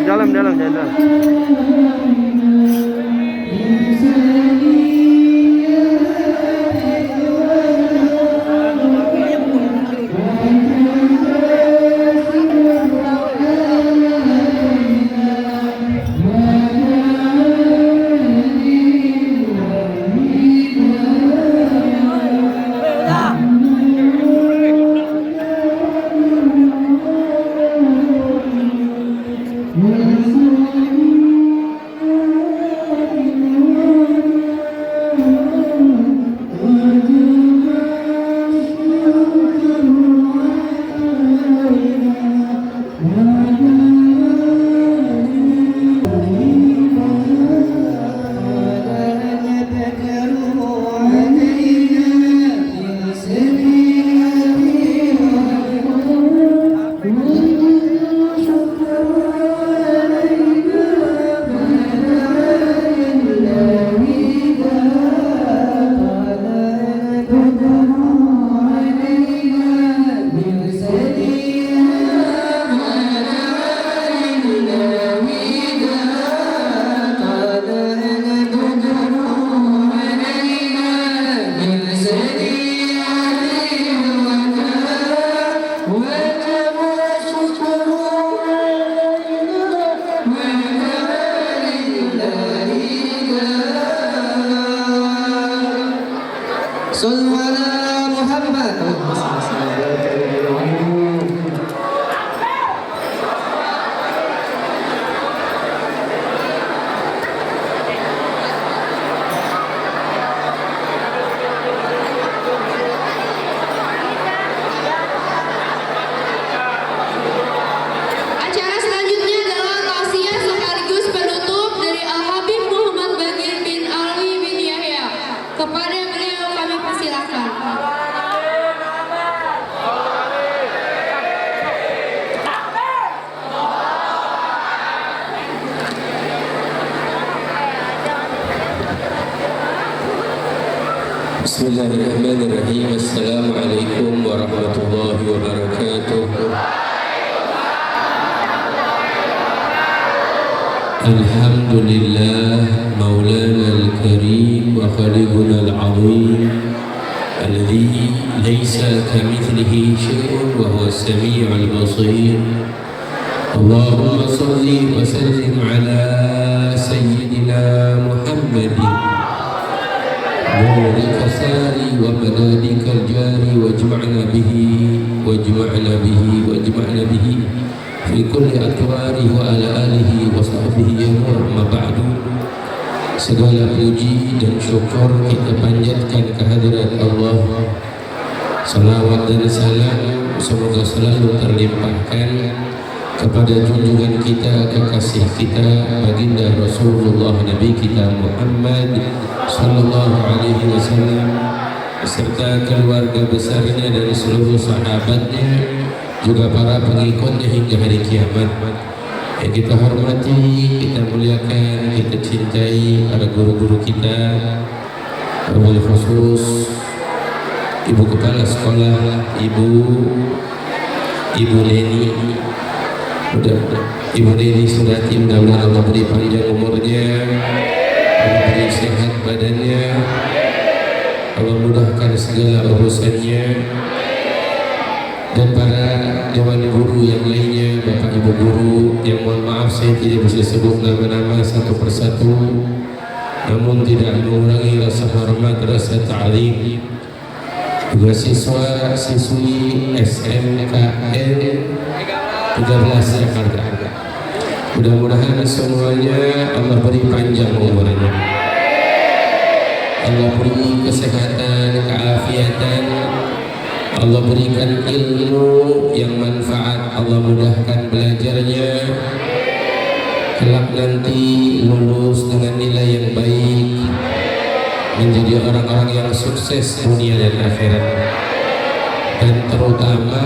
dalam jangan dalam. Sallu ala Muhammad. Acara selanjutnya adalah tausiah sekaligus penutup dari Al-Habib Muhammad Bagir bin Alwi bin Yahya. Kepada beliau kami persilakan. Bismillahirrahmanirrahim. Assalamualaikum warahmatullahi wabarakatuh. Alhamdulillah maulana al-karim wa khaliquna al-azim alladhi laysa kamithlihi shay'un wa huwa as-sami'ul basir. Allahumma salli wa sallim ala sayyidina Muhammadin نورك ساري ومنادك الجاري واجمعنا به في كل أطواره وعلى آله وصحبه أما بعد. Segala puji dan syukur kita panjatkan kehadirat Allah. Salawat dan salam semoga selalu terlimpahkan kepada junjungan kita, kekasih kita, baginda Rasulullah Nabi kita Muhammad sallallahu alaihi wasallam beserta keluarga besarnya dan seluruh sahabatnya, juga para pengikutnya hingga hari kiamat. Yang kita hormati, kita muliakan, kita cintai para guru-guru kita, wabil khusus Ibu Kepala Sekolah, Ibu Leni. Ibu Leni Surati, mudah-mudahan Allah beri panjang umurnya, Allah beri sehat badannya, Allah mudahkan segala urusannya. Dan para dewan guru yang lainnya, Bapak Ibu guru yang mohon maaf saya tidak bisa sebut nama-nama satu persatu, namun tidak mengurangi rasa hormat, rasa ta'lim. Juga siswa-siswi SMKN 13 Jakarta. Mudah-mudahan semuanya Allah beri panjang umurnya, Allah beri kesehatan, keafiatan, Allah berikan ilmu yang manfaat, Allah mudahkan belajarnya, kelak nanti lulus dengan nilai yang baik, menjadi orang-orang yang sukses dunia dan akhirat. Dan terutama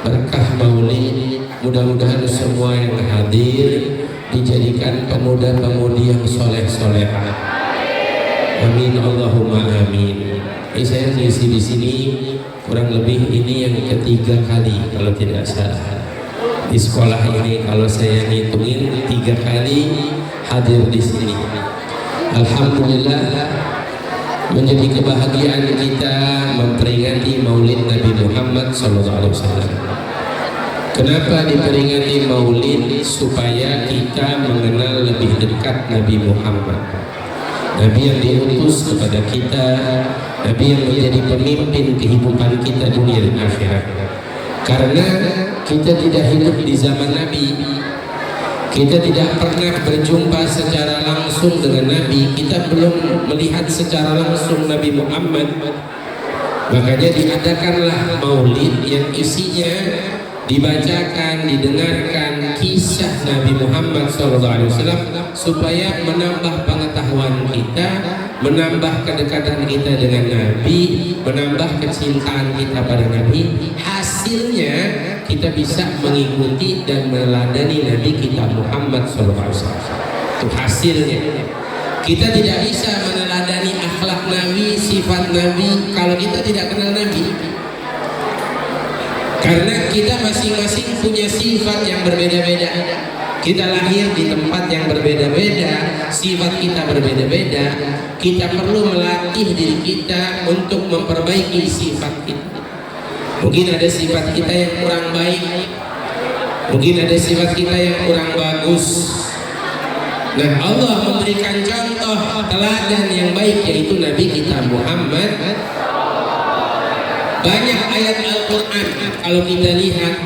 berkah maulid, mudah-mudahan semua yang hadir dijadikan pemuda-pemudi yang soleh-soleh. Amin Allahumma amin. Saya ngisi di sini kurang lebih ini yang ketiga kali kalau tidak salah. di sekolah ini kalau saya ngitungin 3 kali hadir di sini. Alhamdulillah, menjadi kebahagiaan kita memperingati Maulid Nabi Muhammad SAW. Kenapa diperingati Maulid? Supaya kita mengenal lebih dekat Nabi Muhammad, Nabi yang diutus kepada kita, Nabi yang menjadi pemimpin kehidupan kita dunia dan akhirat. Karena kita tidak hidup di zaman Nabi, kita tidak pernah berjumpa secara langsung dengan Nabi, kita belum melihat secara langsung Nabi Muhammad. Makanya diadakanlah Maulid yang isinya dibacakan, didengarkan kisah Nabi Muhammad SAW supaya menambah pengetahuan kita, menambah kedekatan kita dengan Nabi, menambah kecintaan kita pada Nabi. Hasilnya kita bisa mengikuti dan meneladani Nabi kita Muhammad SAW. Itu hasilnya. Kita tidak bisa meneladani akhlak Nabi, sifat Nabi kalau kita tidak kenal Nabi. Karena kita masing-masing punya sifat yang berbeda-beda. Kita lahir di tempat yang berbeda-beda, sifat kita berbeda-beda. Kita perlu melatih diri kita untuk memperbaiki sifat kita. Mungkin ada sifat kita yang kurang baik, mungkin ada sifat kita yang kurang bagus. Nah, Allah memberikan contoh teladan yang baik, yaitu Nabi kita Muhammad. Banyak ayat Al-Quran kalau kita lihat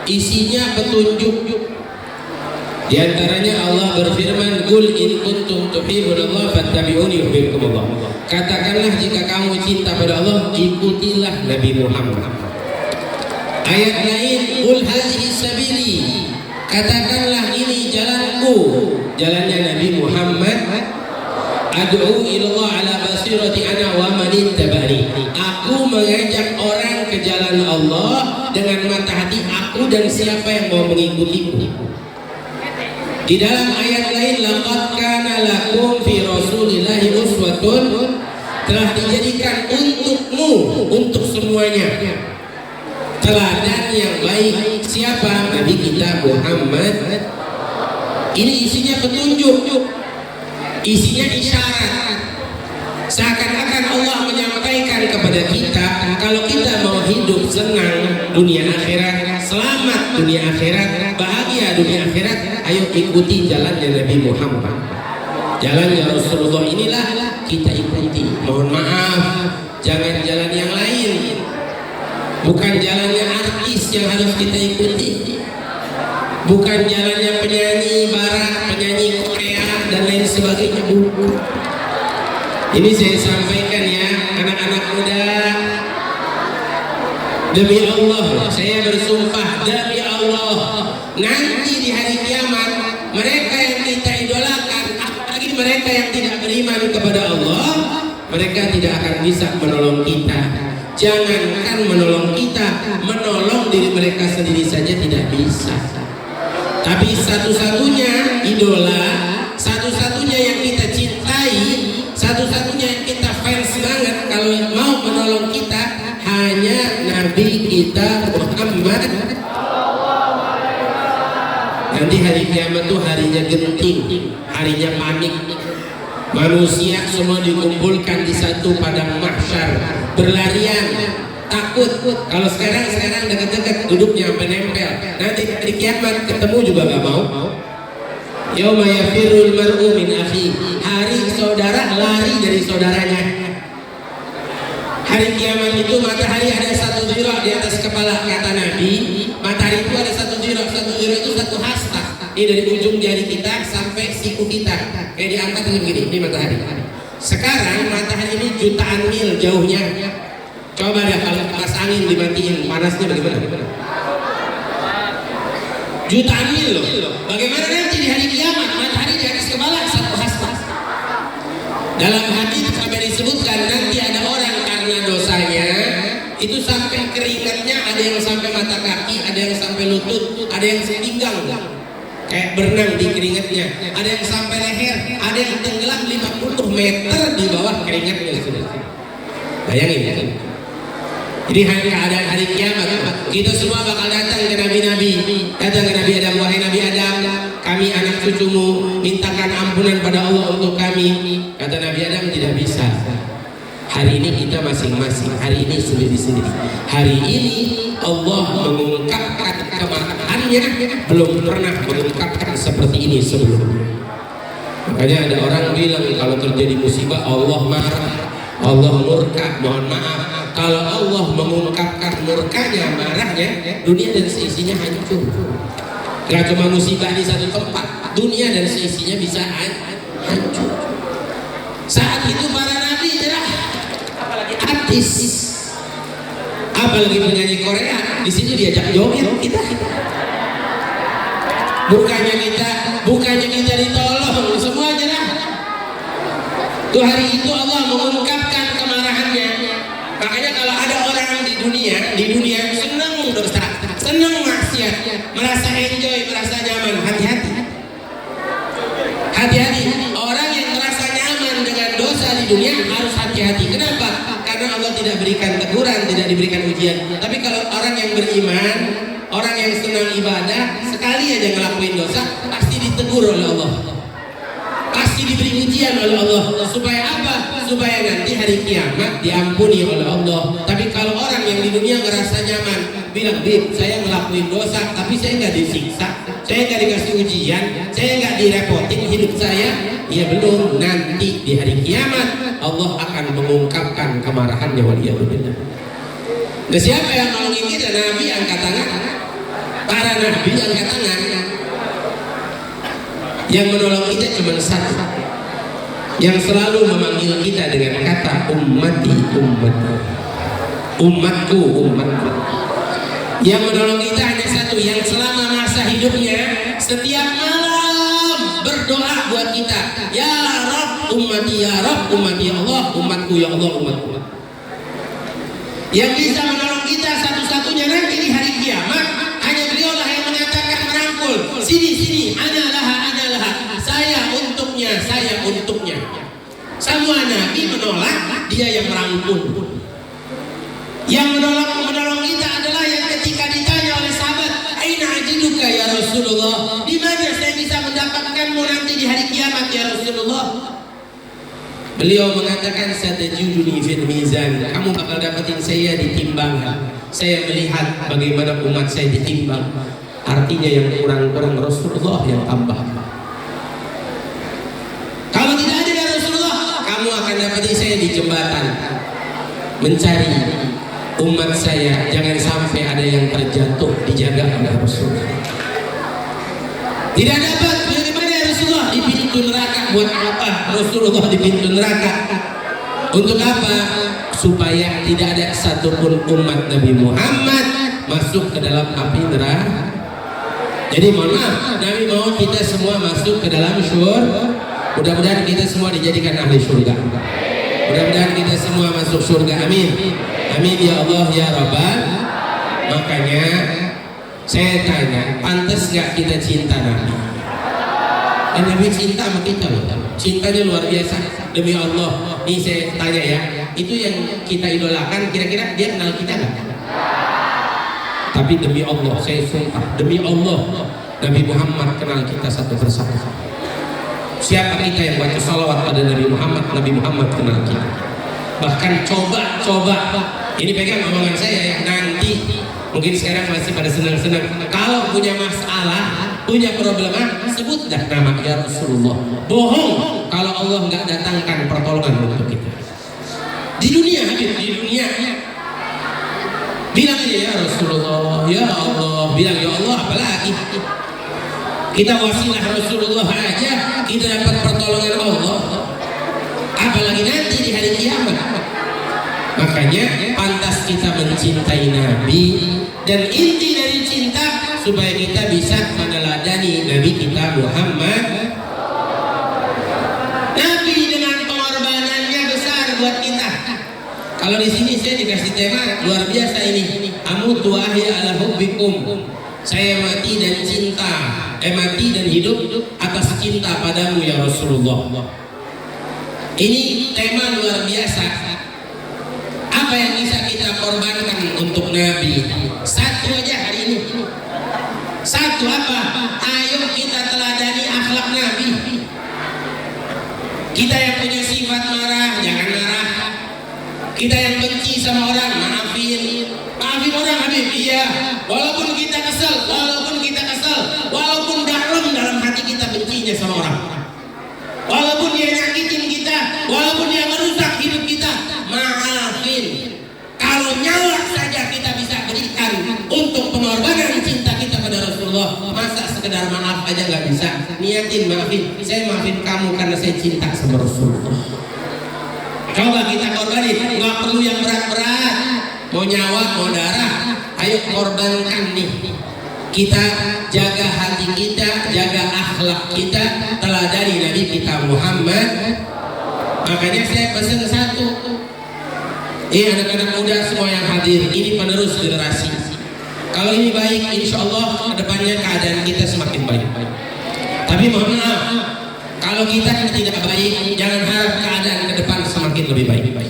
isinya petunjuk. Di antaranya Allah berfirman, "Qul in kuntum tuhibbunallaha fattabi'uni yuhibbukumullah." Katakanlah jika kamu cinta pada Allah, ikutilah Nabi Muhammad. Ayat lain, "Qul hadhihi sabili." Katakanlah ini jalanku, jalannya Nabi Muhammad. "Ad'u ilallah ala basirati ana wa man ittaba'ani." Aku mengajak orang ke jalan Allah dengan mata hati aku dan siapa yang mau mengikutiku. Di dalam ayat lain, "Laqad kana lakum fi Rasulillahi uswatun." Telah dijadikan untukmu, untuk semuanya, teladan yang baik. Siapa? Nabi kita Muhammad. Ini isinya petunjuk, isinya isyarat. Seakan-akan Allah menyampaikan kepada kita, kalau kita mau hidup senang dunia akhirat, selamat dunia akhirat, bahagia dunia akhirat, ayo ikuti jalannya Nabi Muhammad. Jalannya Rasulullah inilah kita ikuti. Mohon maaf, jangan jalan yang lain. Bukan jalannya artis yang harus kita ikuti, bukan jalannya penyanyi barat, penyanyi Korea dan lain sebagainya. Ini saya sampaikan ya, anak-anak muda. Demi Allah, saya bersumpah demi Allah, nanti di hari kiamat mereka yang kita idolakan, apalagi mereka yang tidak beriman kepada Allah, mereka tidak akan bisa menolong kita. Jangankan menolong kita, menolong diri mereka sendiri saja tidak bisa. Tapi satu-satunya idola, satu-satunya yang kita cintai, satu-satunya yang kita fans banget kalau mau menolong kita, hanya Nabi kita Muhammad. Nanti hari kiamat tuh harinya genting, harinya panik. Manusia semua dikumpulkan di satu padang mahsyar, berlarian, takut. Kalau sekarang dekat-dekat duduknya sampai nempel. Nanti hari kiamat ketemu juga gak mau. Yauma yafirul mar'u min akhi. Hari saudara lari dari saudaranya. Hari kiamat itu matahari ada satu zirah di atas kepala, kata Nabi. Matahari itu ada satu zirah itu satu hasta. Ini dari ujung jari kita sampai siku kita. Kayak diangkat dengan begini, ini matahari. Sekarang matahari ini jutaan mil jauhnya. Coba deh kalau kipas angin dimatiin, panasnya bagaimana? Jutaan mil loh. Bagaimana nanti di hari kiamat matahari di atas kepala satu hasta. Dalam hadis sampai disebutkan nanti ada orang karena dosanya itu sampai keringatnya, ada yang sampai mata kaki, ada yang sampai lutut, ada yang sepinggang, kayak berenang di keringatnya, ada yang sampai leher, ada yang tenggelam 50 meter di bawah keringatnya. Bayangin ya. Jadi keadaan hari kiamat, kita semua bakal datang ke Nabi-Nabi, datang ke Nabi Adam, wahai Nabi Adam, kami anak cucumu, mintakan ampunan pada Allah untuk kami. Kata Nabi Adam, tidak bisa. Hari ini kita masing-masing, hari ini sendiri-sendiri. Hari ini Allah mengungkapkan kemarahannya, belum pernah mengungkapkan seperti ini sebelumnya. Makanya ada orang bilang kalau terjadi musibah Allah marah, Allah murka. Mohon maaf, kalau Allah mengungkapkan murkanya, marahnya, dunia dan seisinya hancur. Gak cuma musibah di satu tempat, dunia dan seisinya bisa hancur. Saat itu para nabi jelas, artis, apalagi penyanyi Korea, di sini diajak joget kita. Bukannya kita ditolong, semua jelas. Tuh hari itu Allah mengungkapkan kemarahannya. Makanya kalau ada orang di dunia senang dosa, senang maksiat, merasa enjoy, merasa nyaman, hati-hati. Hati-hati. Orang yang merasa nyaman dengan dosa di dunia harus hati-hati. Kenapa? Karena Allah tidak berikan teguran, tidak diberikan ujian. Tapi kalau orang yang beriman, orang yang senang ibadah, sekali aja ngelakuin dosa, pasti ditegur oleh Allah. Pasti diberi ujian oleh Allah. Supaya apa? Supaya nanti hari kiamat diampuni oleh Allah. Tapi kalau orang yang di dunia ngerasa nyaman, bilang, Bib, saya ngelakuin dosa, tapi saya nggak disiksa, saya nggak dikasih ujian, saya nggak direpotin hidup saya. Ya belum, nanti di hari kiamat Allah akan mengungkapkan kemarahannya, waliyadzubillah. Nah, siapa yang nolongin kita? Nabi angkat tangan. Para nabi angkat tangan. Yang menolong kita cuma satu, yang selalu memanggil kita dengan kata ummati, umatku. Yang menolong kita hanya satu, yang selama masa hidupnya setiap malam berdoa buat kita, ya Rabb ummati, ya Rabb ummati, Allah umatku, ya Allah umatku. Yang bisa menolong kita satu-satunya nanti di hari kiamat hanya beliaulah yang menyatakan, merangkul, sini, analah, saya untuknya. Semua nabi menolak, dia yang merangkul. Yang menolong kita adalah yang ketika ditanya oleh sahabat, aina ajiduka ya Rasulullah, di mana saya bisa mendapatkanmu nanti di hari kiamat ya Rasulullah? Beliau mengatakan, satajiduni fil mizan, kamu bakal dapatin saya di timbangan. Saya melihat bagaimana umat saya ditimbang. Artinya yang kurang-kurang Rasulullah yang tambah. Kalau tidak ada ya Rasulullah, kamu akan dapatin saya di jembatan, mencari umat saya jangan sampai ada yang terjatuh, dijaga oleh Rasulullah. Tidak dapat, bagaimana ya Rasulullah? Di pintu neraka. Buat apa Rasulullah di pintu neraka? Untuk apa? Supaya tidak ada satupun umat Nabi Muhammad masuk ke dalam api neraka. Jadi mohon maaf, Nabi mau kita semua masuk ke dalam syurga. Mudah-mudahan kita semua dijadikan ahli surga. Mudah-mudahan kita semua masuk surga. Amin. Amin ya Allah ya Rabbal. Makanya saya tanya, pantas gak kita cinta Nabi? Dan Nabi cinta sama kita loh. Cintanya luar biasa. Demi Allah. Ini saya tanya ya, itu yang kita idolakan, kira-kira dia kenal kita gak? Tapi demi Allah, saya sumpah, demi Allah, Nabi Muhammad kenal kita satu persatu. Siapa kita yang baca salawat pada Nabi Muhammad kenal kita. Bahkan coba, ini pegang omongan saya ya, nanti mungkin sekarang masih pada senang-senang, kalau punya masalah, punya problema, sebut dah nama ya Rasulullah. Bohong kalau Allah nggak datangkan pertolongan untuk kita. Di dunia, di dunia, bilang aja ya Rasulullah, ya Allah, bilang ya Allah, apalagi kita wasilah Rasulullah aja kita dapat pertolongan Allah, apalagi nanti di hari kiamat. Makanya pantas kita mencintai Nabi, dan inti dari cinta supaya kita bisa meneladani Nabi kita Muhammad. Nabi dengan pengorbanannya besar buat kita. Kalau di sini saya dikasih tema luar biasa ini, amutu ahya ala hubbikum. Saya mati dan cinta, mati dan hidup atas cinta padamu ya Rasulullah. Ini tema luar biasa. Apa yang bisa kita korbankan untuk Nabi? Satu aja hari ini. Satu apa? Ayo kita teladani akhlak Nabi. Kita yang punya sifat marah, jangan marah. Kita yang benci sama orang, maafin. Maafin orang, Habib. Iya. Walaupun kita kesel, walaupun dalam hati kita bencinya sama orang. Walaupun dia nyakitin kita, walaupun dia merusak hidup kita, maafin. Kalau nyawa saja kita bisa berikan untuk pengorbanan cinta kita pada Rasulullah, masa sekedar maaf aja nggak bisa? Niatin maafin, saya maafin kamu karena saya cinta sama Rasulullah. Coba kita korbanin, nggak perlu yang berat-berat, mau nyawa, mau darah, ayo korbankan nih. Kita jaga hati kita, jaga akhlak kita, teladani Nabi kita Muhammad. Makanya saya pesan satu, anak-anak muda semua yang hadir, ini penerus generasi. Kalau ini baik, insya Allah kedepannya keadaan kita semakin baik. Tapi mohon maaf, kalau kita tidak baik, jangan harap keadaan ke depan semakin lebih baik.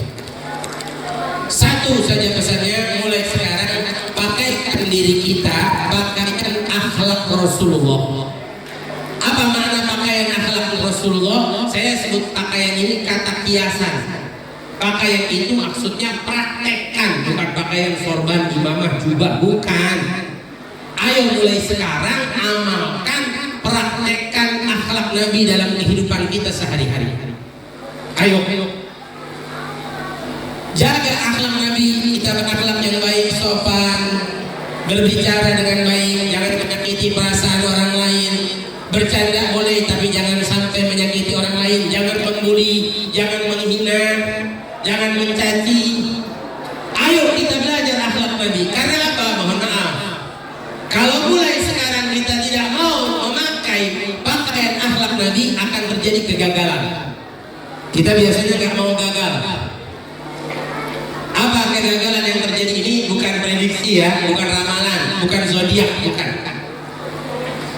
Satu saja pesannya, mulai sekarang pakaikan diri kita, pakaikan akhlak Rasulullah. Apa makna pakaian akhlak Rasulullah? Saya sebut pakaian ini kata kiasan. Pakaian itu maksudnya praktekkan, bukan pakaian sorban, imamah, jubah, bukan. Ayo mulai sekarang amalkan, praktekkan akhlak Nabi dalam kehidupan kita sehari-hari. Ayo. Jaga akhlak Nabi, kita berakhlak yang baik, sopan, berbicara dengan baik, jangan menyakiti perasaan orang lain. Bercanda boleh, tapi jangan sampai menyakiti orang lain. Jangan membuli, jangan menghina, jangan mencaci. Ayo kita belajar akhlak Nabi. Karena apa? Mohon maaf, kalau mulai sekarang kita tidak mau memakai pakaian akhlak Nabi, akan terjadi kegagalan. Kita biasanya nggak mau gagal. Apa kegagalan yang terjadi ini? Bukan prediksi ya, bukan ramalan, bukan zodiak, bukan.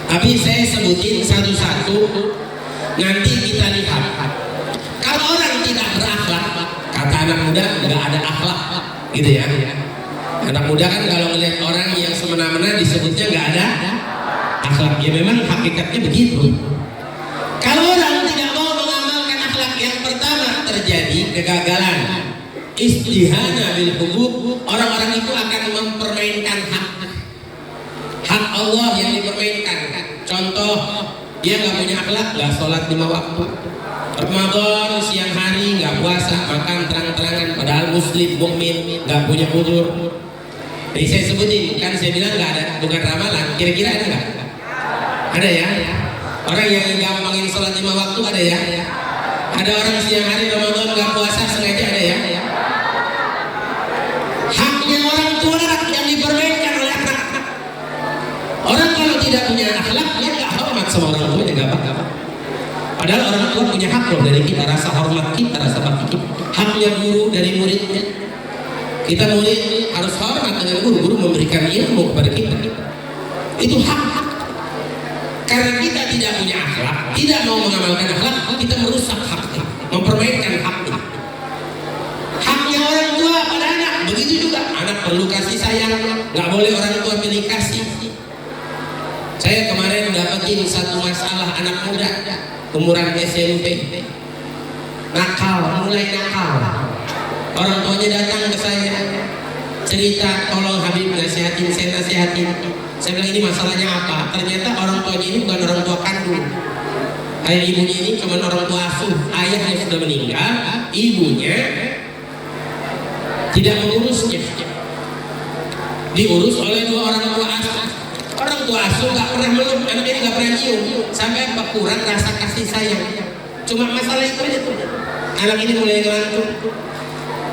Tapi saya sebutin satu-satu, nanti kita lihat. Kalau orang tidak berakhlak, kata anak muda, nggak ada akhlak, gitu ya. Anak muda kan kalau melihat orang yang semena-mena disebutnya nggak ada akhlak. Ya memang hakikatnya begitu. Kalau orang tidak mau mengamalkan akhlak, yang pertama terjadi kegagalan. Istihana bil hubub, orang-orang itu akan mempermainkan hak Allah yang dipermainkan. Contoh, dia nggak punya akhlak, nggak sholat 5 waktu. Ramadan siang hari nggak puasa, makan terang-terangan, padahal muslim mukmin, nggak punya uzur. Jadi saya sebutin, kan saya bilang nggak ada, bukan ramalan. Kira-kira ada nggak? Ada ya. Orang yang gampangin sholat 5 waktu ada ya. Ada orang siang hari Ramadan nggak puasa sengaja, ada ya. Haknya orang tua yang dipermainkan oleh anak. Orang kalau tidak punya akhlak, dia nggak hormat sama orang tua, nggak apa-apa. Padahal orang tua punya hak loh dari kita, rasa hormat kita, rasa bakti kita. Haknya guru dari muridnya. Kita murid harus hormat dengan guru. Guru memberikan ilmu kepada kita. Itu hak. Karena kita tidak punya akhlak, tidak mau mengamalkan akhlak, kita merusak haknya, mempermainkan haknya. Haknya orang tua pada anak, begitu juga anak perlu kasih sayang, nggak boleh orang tua pilih kasih. Saya kemarin dapetin satu masalah anak muda umuran SMP, mulai nakal. Orang tuanya datang ke saya cerita, tolong Habib nasihatin, saya nasihatin. Saya bilang, ini masalahnya apa? Ternyata orang tuanya ini bukan orang tua kandung. Ayah ibunya ini cuma orang tua asuh. Ayahnya sudah meninggal, ibunya tidak mengurusnya, diurus oleh 2 orang tua asuh. Orang tua asuh nggak pernah meluk, anak ini nggak pernah nyium, sampai apa kurang rasa kasih sayang. Cuma masalah itu aja tuh. Anak ini mulai ngelantung.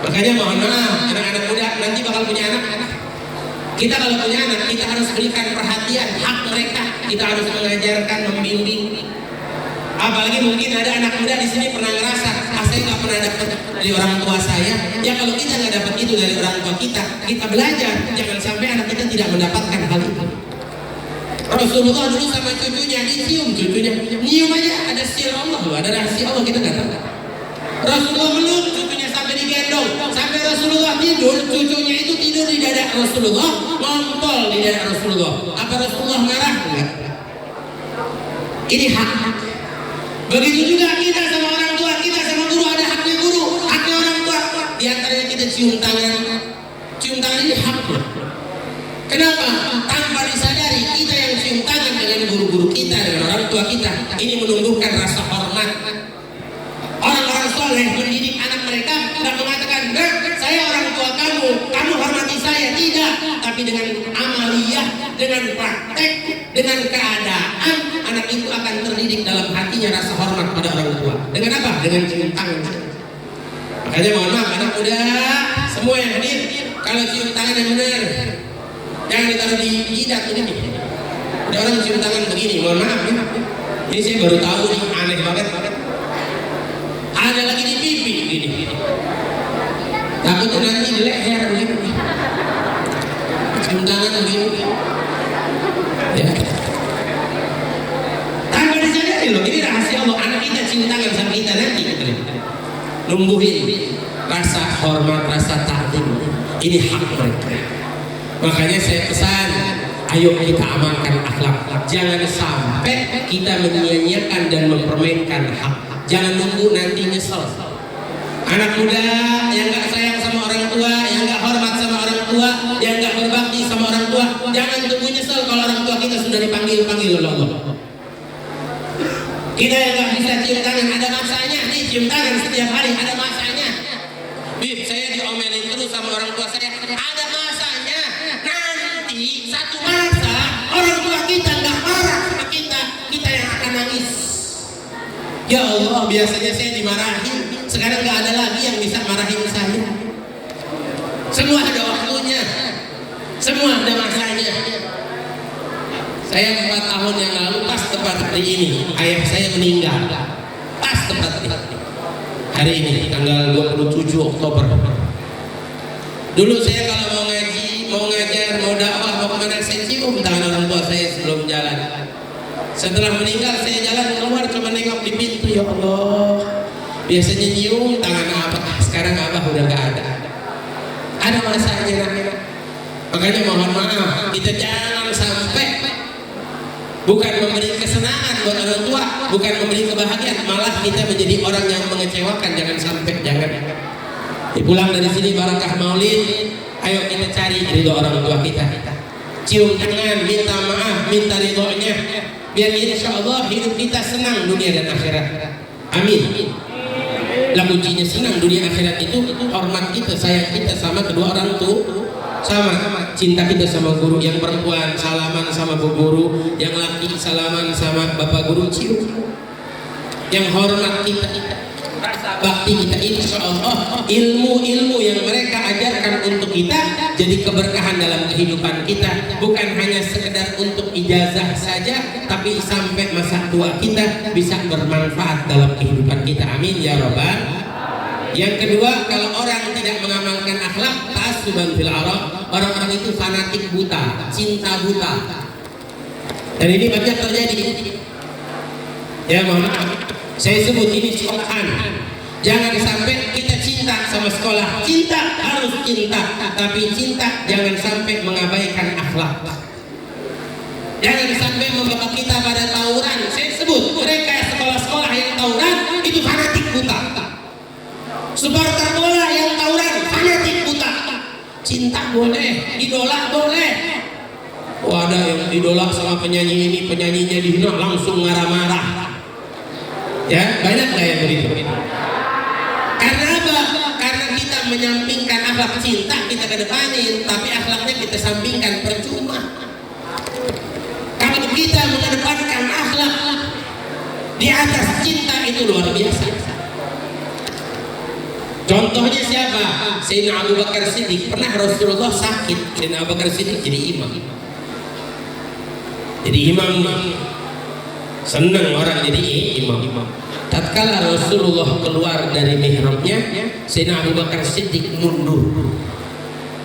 Makanya mohon maaf, anak-anak muda nanti bakal punya anak. Kita kalau punya anak, kita harus berikan perhatian hak mereka. Kita harus mengajarkan, membimbing. Apalagi mungkin ada anak muda di sini pernah ngerasa, saya nggak pernah dapat dari orang tua saya. Ya kalau kita nggak dapat itu dari orang tua kita belajar. Jangan sampai anak kita tidak mendapatkan hal itu. Rasulullah dulu sama cucunya dicium, cucunya nyium aja, ada sir Allah loh, ada rahasia Allah, kita nggak tahu. Rasulullah meluk cucunya sampai di digendong sampai Rasulullah tidur, cucunya itu tidur di dada Rasulullah, ngompol di dada Rasulullah. Apa Rasulullah marah? Enggak. Ini hak. Begitu juga kita sama orang tua, kita sama guru, ada haknya guru, haknya orang tua. Di antaranya kita cium tangan. Cium tangan ini hak. Kenapa? Tanpa disadari kita yang cium tangan dengan guru-guru kita, dengan orang tua kita, ini menumbuhkan rasa hormat. Orang-orang soleh mendidik anak mereka dan mengatakan, "Nah, saya orang tua kamu, kamu hormati saya." Tidak, tapi dengan amaliyah, dengan praktek, dengan keadaan, anak itu akan terdidik dalam hatinya rasa hormat pada orang tua. Dengan apa? Dengan cium tangan. Makanya mohon maaf anak muda semua yang hadir, kalau cium tangan yang benar, jangan ditaruh di jidat ini nih. Ada orang cium tangan begini, mohon maaf ya. Ini saya baru tahu nih, aneh banget. Ada lagi di pipi gini. Takutnya nanti di leher begini. Cium tangan begini. Ya. Tanpa disadari loh, ini rahasia Allah. Anak kita cium tangan sama kita nanti. Numbuhin rasa hormat, rasa ta'zim. Ini hak mereka. Makanya saya pesan, ayo kita amalkan akhlak. Jangan sampai kita menyia-nyiakan dan mempermainkan hak. Jangan nunggu nanti nyesel. Anak muda yang gak sayang sama orang tua, yang gak hormat sama orang tua, yang gak berbakti sama orang tua, jangan tunggu nyesel kalau orang tua kita sudah dipanggil oleh Allah. Kita yang gak bisa cium tangan, ada masanya nih, cium tangan setiap hari, ada masanya. Bib, saya diomelin terus sama orang tua saya, ada masanya. Nanti satu masa orang tua kita gak marah sama kita, kita yang akan nangis. Ya Allah, biasanya saya dimarahin, sekarang gak ada lagi yang bisa marahin saya. Semua ada waktunya, semua ada masanya. Saya 4 tahun yang lalu pas tepat hari ini ayah saya meninggal. Pas tepat hari ini tanggal 27 Oktober. Dulu saya kalau mau ngaji, mau ngajar, mau dakwah, mau kemana, saya cium tangan orang tua saya sebelum jalan. Setelah meninggal saya jalan keluar cuma nengok di pintu, ya Allah. Biasanya nyium tangan abah, sekarang abah udah gak ada. Ada masanya nak. Makanya mohon maaf, kita jangan sampai bukan memberi kesenangan buat orang tua, bukan memberi kebahagiaan, malah kita menjadi orang yang mengecewakan. Jangan sampai, jangan. Pulang dari sini barakah maulid, ayo kita cari ridho orang tua kita. Cium tangan, minta maaf, minta ridhonya, biar insya Allah hidup kita senang dunia dan akhirat. Amin. Lah kuncinya senang dunia akhirat itu hormat kita, sayang kita sama kedua orang tua. Sama cinta kita sama guru, yang perempuan salaman sama bu guru, yang laki salaman sama bapak guru, cium. Yang hormat kita, rasa bakti kita, insya Allah ilmu-ilmu yang mereka ajarkan untuk kita jadi keberkahan dalam kehidupan kita, bukan hanya sekedar untuk ijazah saja, tapi sampai masa tua kita bisa bermanfaat dalam kehidupan kita. Amin ya robbal. Yang kedua, kalau orang tidak mengamalkan akhlak, ta'assuban fil arab, orang-orang itu fanatik buta, cinta buta. Dan ini banyak terjadi. Ya mohon maaf, saya sebut ini sekolahan. Jangan sampai kita cinta sama sekolah, cinta harus cinta, tapi cinta jangan sampai mengabaikan akhlak. Jangan sampai membawa kita pada tawuran. Saya sebut mereka sekolah-sekolah yang tawuran itu fanatik buta. Supporter bola yang tawuran fanatik buta. Cinta boleh, idola boleh. Oh, ada yang idola sama penyanyi ini, penyanyinya dihina langsung marah-marah. Ya, banyak nggak yang begitu? Karena apa? Karena kita menyampingkan akhlak cinta kita kedepanin, tapi akhlaknya kita sampingkan, percuma. Kalau kita mengedepankan akhlak di atas cinta itu luar biasa. Contohnya siapa? Sayyidina Abu Bakar Siddiq. Pernah Rasulullah sakit, Sayyidina Abu Bakar Siddiq jadi imam. Jadi imam, senang orang jadi imam. Tatkala Rasulullah keluar dari mihrabnya, Sayyidina Abu Bakar Siddiq mundur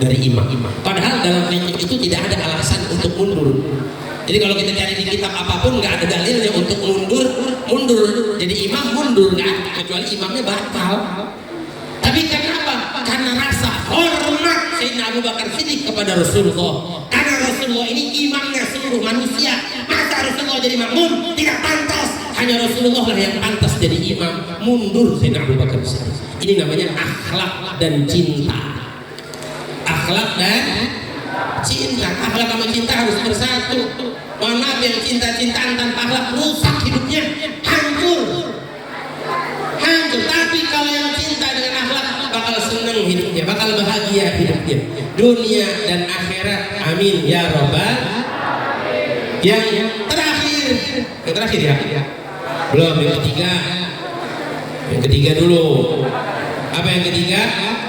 dari imam. Padahal dalam fikih itu tidak ada alasan untuk mundur. Jadi kalau kita cari di kitab apapun nggak ada dalilnya untuk mundur. Jadi imam mundur nggak, kecuali imamnya batal. Tapi kenapa? hormat Sayyidina Abu Bakar Siddiq kepada Rasulullah, karena Rasulullah ini imamnya seluruh manusia. Masa Rasulullah jadi makmum? Tidak pantas. Hanya Rasulullah lah yang pantas jadi imam. Mundur Sayyidina Abu Bakar Siddiq. Ini namanya akhlak dan cinta. Akhlak dan cinta. Akhlak sama cinta harus bersatu. Mohon maaf, yang cinta-cintaan tanpa akhlak rusak hidupnya, hancur. Tapi kalau yang cinta dengan akhlak bakal senang hidupnya, bakal bahagia hidupnya, dunia dan akhirat. Amin ya robbal. Yang terakhir ya, belum, yang ketiga dulu. Apa yang ketiga?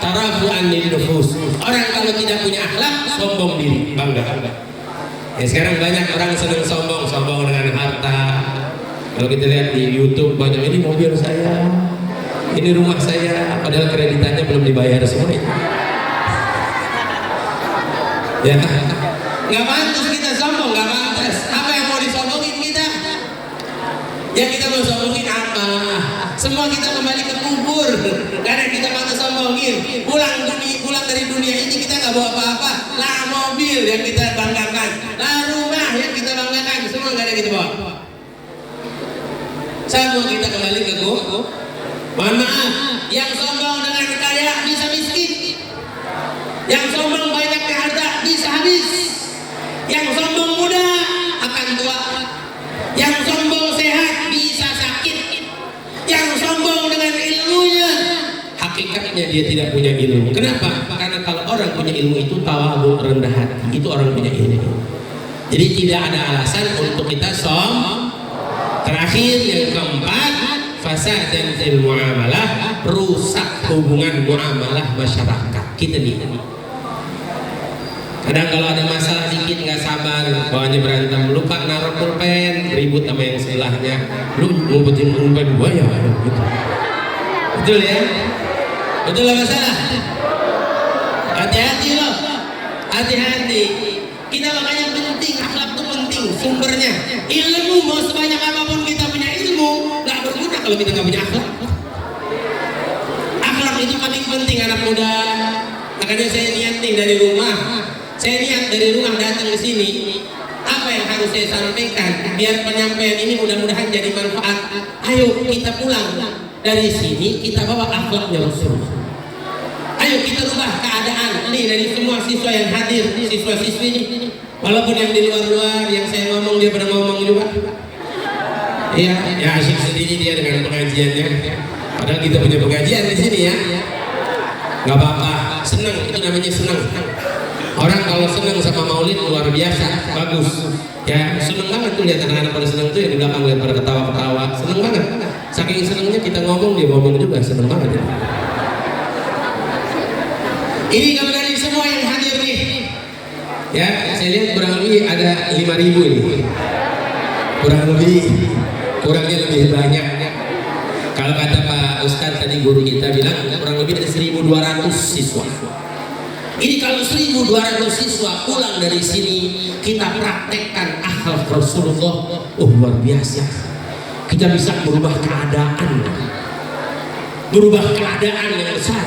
Tarafu'an lin nufus. Orang kalau tidak punya akhlak, sombong diri, bangga. Ya, sekarang banyak orang senang sombong dengan harta. Kalau kita lihat di YouTube banyak, ini mobil saya, ini rumah saya, padahal kreditannya belum dibayar semua itu. Ya, nggak pantas kita sombong, nggak pantas. Apa yang mau disombongin kita? Yang kita mau sombongin apa? Semua kita kembali ke kubur, karena kita pantas sombongin. Pulang dari dunia ini kita nggak bawa apa-apa. Lah mobil yang kita banggakan, lah rumah yang kita banggakan, semua nggak ada kita bawa. Semua kita kembali ke kubur. Mohon maaf, yang sombong dengan kaya bisa miskin, yang sombong banyaknya harta bisa habis, yang sombong muda akan tua, yang sombong sehat bisa sakit, yang sombong dengan ilmunya hakikatnya dia tidak punya ilmu. Kenapa? Karena kalau orang punya ilmu itu tawadhu, rendah hati, itu orang punya ilmu. Jadi tidak ada alasan untuk kita sombong. Terakhir yang keempat, fasad dan muamalah, rusak hubungan muamalah masyarakat kita nih. Kadang kalau ada masalah dikit nggak sabar, bawaannya berantem, lupa naruh pulpen, ribut sama yang sebelahnya, lu ngumpetin pulpen gua ya, gitu. Betul ya? Betul lah masalah. Hati-hati loh, hati-hati. Kita makanya penting, akhlak itu penting, sumbernya. Ilmu mau sebanyak apapun kita punya ilmu, nggak berguna kalau kita nggak punya akhlak. Akhlak itu paling penting anak muda. Makanya saya niat nih dari rumah, datang ke sini. Apa yang harus saya sampaikan? Biar penyampaian ini mudah-mudahan jadi manfaat. Ayo kita pulang dari sini, kita bawa akhlaknya Rasulullah. Ayo kita rubah keadaan nih dari semua siswa yang hadir, siswa-siswi ini. Walaupun yang di luar-luar, yang saya ngomong dia pada ngomong juga. Iya, ya asyik sendiri dia dengan pengajiannya. Padahal kita punya pengajian di sini ya. Gak apa-apa, senang, itu namanya senang. Orang kalau senang sama maulid luar biasa, bagus. Ya, senang banget tuh lihat anak-anak pada senang tuh, yang di belakang lihat pada ketawa-ketawa, senang banget. Saking senangnya kita ngomong, dia ngomong juga, senang banget ya. Ini kalau dari semua yang hadir nih, ya saya lihat kurang lebih ada 5.000 ini, kurangnya lebih banyak. Kalau kata Pak Ustadz tadi, guru kita bilang kurang lebih ada 1.200 siswa. Ini kalau 1.200 siswa pulang dari sini, kita praktekkan akhlak Rasulullah, luar biasa. Kita bisa merubah keadaan yang besar.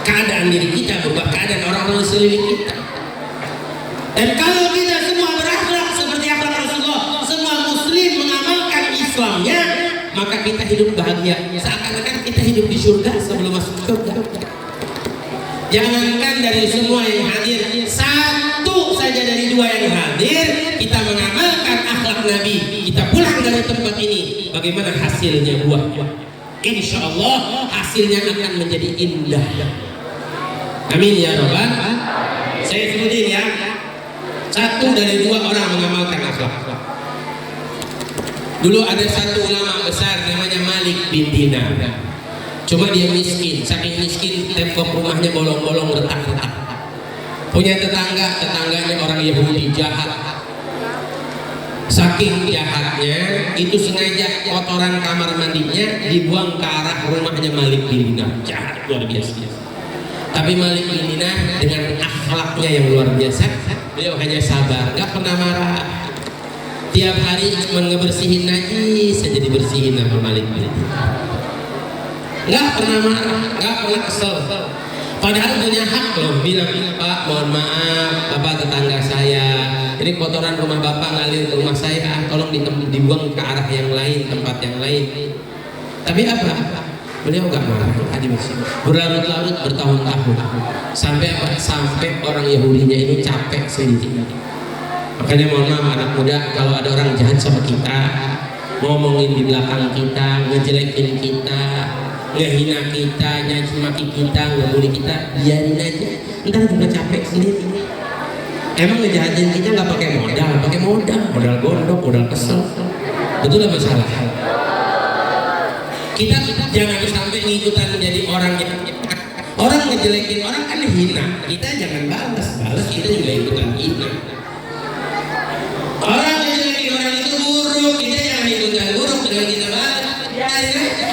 Keadaan diri kita, berubah keadaan orang-orang di sekeliling kita. Dan kalau kita semua berakhlak seperti akhlak Rasulullah, semua muslim mengamalkan Islamnya, maka kita hidup bahagia, seakan-akan kita hidup di surga sebelum masuk surga. Jangankan dari semua yang hadir, satu saja dari 2 yang hadir, kita mengamalkan akhlak Nabi, kita pulang dari tempat ini, bagaimana hasilnya buahnya? Insya Allah hasilnya akan menjadi indah. Amin ya Rabbal. Saya sebutin ya, 1 dari 2 orang mengamalkan akhlak. Dulu ada satu ulama besar namanya Malik bin Dinar. Cuma dia miskin, saking miskin tembok rumahnya bolong-bolong, retak-retak. Punya tetangganya orang Yahudi jahat. Saking jahatnya, itu sengaja kotoran kamar mandinya dibuang ke arah rumahnya Malik bin Dinar. Jahat luar biasa. Tapi Malik bin Dinar dengan akhlaknya yang luar biasa, beliau hanya sabar, gak pernah marah. Tiap hari cuma ngebersihin najis saja dibersihin sama Malik bin Dinar. Gak pernah marah, gak pernah kesel. Padahal punya hak loh, bilang Pak mohon maaf Bapak tetangga saya, ini kotoran rumah Bapak ngalir ke rumah saya, tolong dibuang ke arah yang lain, tempat yang lain. Tapi apa? Beliau nggak mau. Berlarut-larut bertahun-tahun sampai apa? Sampai orang Yahudinya ini capek sendiri. Makanya mohon maaf anak muda, kalau ada orang jahat sama kita, ngomongin di belakang kita, ngejelekin kita, ngehina kita, nyaci maki kita, ngebully kita, biarin aja. Ntar juga capek sendiri. Emang ngejahatin kita nggak pakai modal gondok, modal kesel. Betul apa salah? Kita jangan sampai ngikutan menjadi orang yang orang ngejelekin orang kan hina. Kita jangan balas kita juga ikutan hina. Orang ngejelekin orang itu buruk, kita jangan ikutan buruk dengan kita balas. Biarin aja.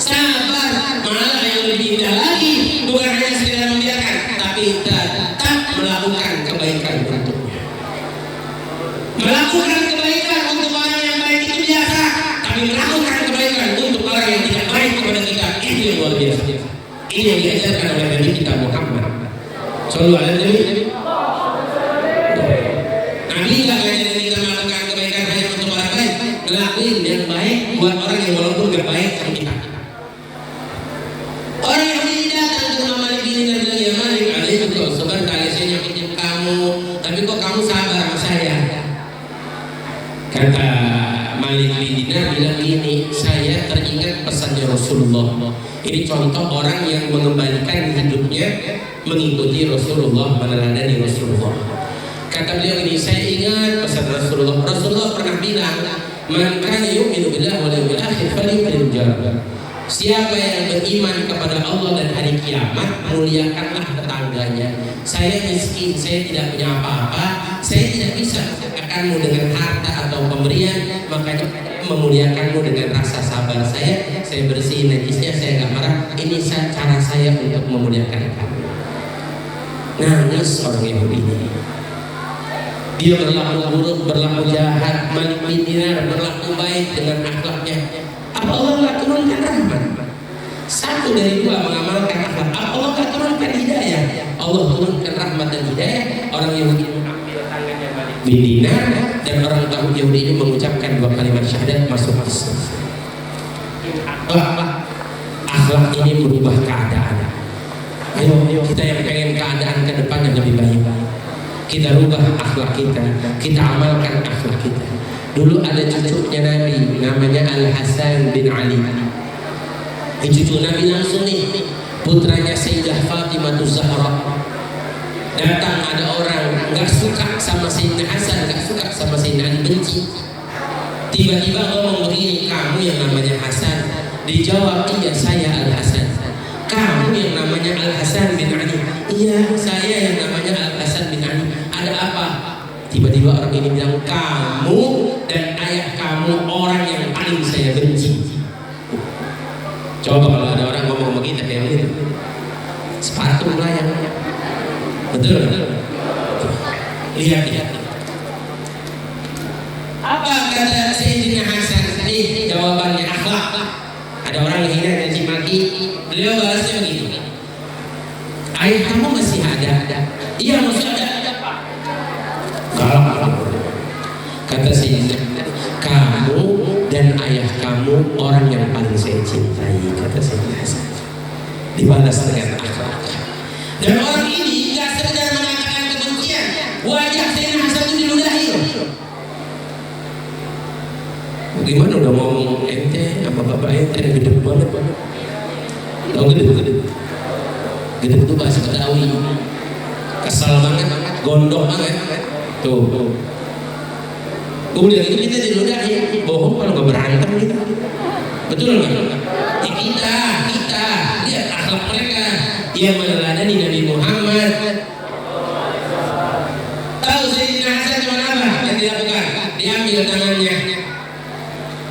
Sabar, malah yang lebih indah lagi, bukan hanya sekedar membiarkan, tapi tetap melakukan kebaikan untuknya. Melakukan kebaikan untuk orang yang baik itu biasa, tapi melakukan kebaikan untuk orang yang tidak baik kepada kita itu yang luar biasa. Ini yang diajarkan oleh Nabi kita Muhammad Sallallahu Alaihi Wasallam. Nabi nggak ngajarin kita melakukan kebaikan hanya untuk orang baik, ngelakuin yang baik buat orang yang walaupun nggak baik sama kita. Orang yang tidak datang ke rumah Malik bin Dinar bilang, ya Malik, itu sebentar saya nyakitin kamu, tapi kok kamu sabar sama saya? Kata Malik bin Dinar bilang gini, saya teringat pesannya Rasulullah. Ini contoh orang yang mengembalikan hidupnya mengikuti Rasulullah, meneladani Rasulullah. Kata beliau ini, saya ingat pesan Rasulullah. Rasulullah pernah bilang, man kana yu'minu billahi wal yawmil akhir falyukrim jarah. Siapa yang beriman kepada Allah dan hari kiamat, muliakanlah tetangganya. Saya miskin, saya tidak punya apa-apa, saya tidak bisa memuliakanmu dengan harta atau pemberian, makanya memuliakanmu dengan rasa sabar saya bersihin najisnya, saya nggak marah. Ini cara saya untuk memuliakan kamu. Nangis orang Yahudi ini. Dia berlaku buruk, berlaku jahat, Malik bin Dinar berlaku baik dengan akhlaknya. Apa Allah nggak turunkan rahmat? Satu dari dua mengamalkan akhlak. Apa Allah nggak turunkan hidayah? Allah turunkan rahmat dan hidayah. Orang Yahudi mengambil tangannya Malik bin Dinar dan orang Yahudi ini mengucapkan dua kalimat syahadat masuk Islam. Akhlak ini merubah keadaan. Ayo kita yang pengen keadaan ke depan yang lebih baik, kita rubah akhlak kita amalkan akhlak kita. Dulu ada cucunya Nabi namanya Al-Hasan bin Ali. Cucu Nabi langsung nih, putranya Sayyidah Fatimah Zahra. Datang ada orang nggak suka sama Sayyidina Hasan, nggak suka sama Sayyidina Ali, benci. Tiba-tiba ngomong begini, kamu yang namanya Hasan. Dijawab, iya saya Al-Hasan. Kamu yang namanya Al-Hasan bin Ali. Iya saya yang namanya Al-Hasan bin Ali. Ada apa? Tiba-tiba orang ini bilang, kamu dan ayah kamu orang yang paling saya benci. Coba kalau ada orang ngomong begitu kayak begitu, sepatu melayang. Betul? Lihat. Apa kata Sayyidina Hasan? Ini jawabannya akhlak. Ada orang yang hina dan cimaki, beliau balasnya begini, ayah kamu masih ada? Iya masih ada. Kata Sayyidina, kamu dan ayah kamu orang yang paling saya cintai, kata Sayyidina Hasan. Dibalas dengan akhlak. Dan orang ini gak sekedar mengatakan kebencian, wajah Sayyidina Hasan itu diludahi. Gimana udah ngomong ente sama bapak ente gede banget. Tahu gede itu bahasa Betawi. Kesal banget, gondok banget. Tuh. Kemudian itu kita diludahi, bohong kalau nggak berantem gitu. Betul nggak? Kita lihat akhlak mereka yang meneladani Nabi Muhammad. Tahu Sayyidina Hasan cuma apa yang dilakukan? Diambil tangannya.